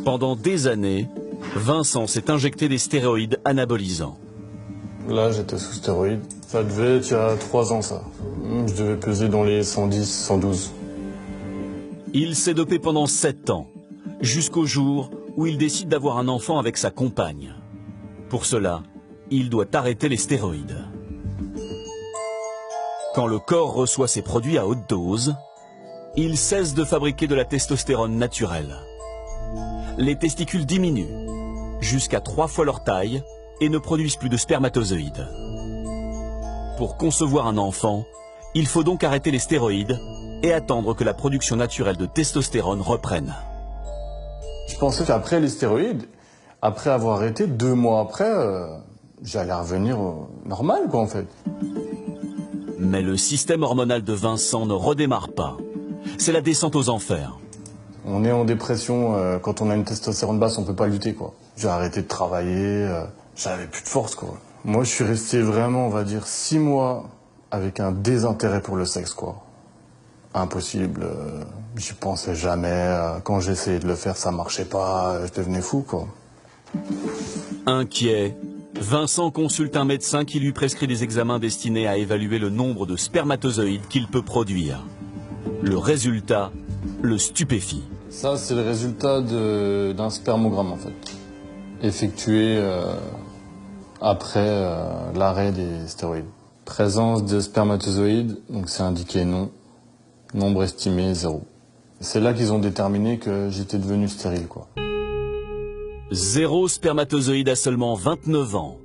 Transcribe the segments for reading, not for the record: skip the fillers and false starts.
Pendant des années, Vincent s'est injecté des stéroïdes anabolisants. Là, j'étais sous stéroïdes. Ça devait être il y a 3 ans, ça. Je devais peser dans les 110, 112. Il s'est dopé pendant 7 ans, jusqu'au jour où il décide d'avoir un enfant avec sa compagne. Pour cela, il doit arrêter les stéroïdes. Quand le corps reçoit ces produits à haute dose, il cesse de fabriquer de la testostérone naturelle. Les testicules diminuent jusqu'à 3 fois leur taille et ne produisent plus de spermatozoïdes. Pour concevoir un enfant, il faut donc arrêter les stéroïdes et attendre que la production naturelle de testostérone reprenne. Je pensais qu'après les stéroïdes, après avoir arrêté, 2 mois après, j'allais revenir normal, quoi, en fait. Mais le système hormonal de Vincent ne redémarre pas. C'est la descente aux enfers. On est en dépression, quand on a une testostérone basse, on peut pas lutter, quoi. J'ai arrêté de travailler, j'avais plus de force, quoi. Moi, je suis resté vraiment, on va dire, 6 mois avec un désintérêt pour le sexe, quoi. Impossible, j'y pensais jamais. Quand j'essayais de le faire, ça marchait pas, je devenais fou, quoi. Inquiet, Vincent consulte un médecin qui lui prescrit des examens destinés à évaluer le nombre de spermatozoïdes qu'il peut produire. Le résultat le stupéfie. Ça, c'est le résultat d'un spermogramme, en fait, effectué après l'arrêt des stéroïdes. Présence de spermatozoïdes, donc c'est indiqué non. Nombre estimé 0. C'est là qu'ils ont déterminé que j'étais devenu stérile, quoi. 0 spermatozoïde à seulement 29 ans,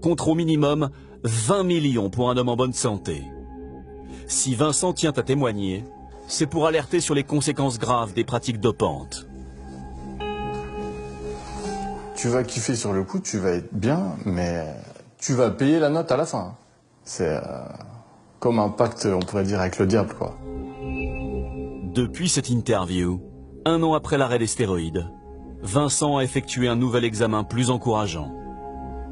contre au minimum 20 millions pour un homme en bonne santé. Si Vincent tient à témoigner, c'est pour alerter sur les conséquences graves des pratiques dopantes. Tu vas kiffer sur le coup, tu vas être bien, mais tu vas payer la note à la fin. C'est comme un pacte, on pourrait dire, avec le diable, quoi. Depuis cette interview, 1 an après l'arrêt des stéroïdes, Vincent a effectué un nouvel examen plus encourageant.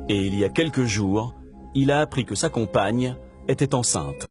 Et il y a quelques jours, il a appris que sa compagne était enceinte.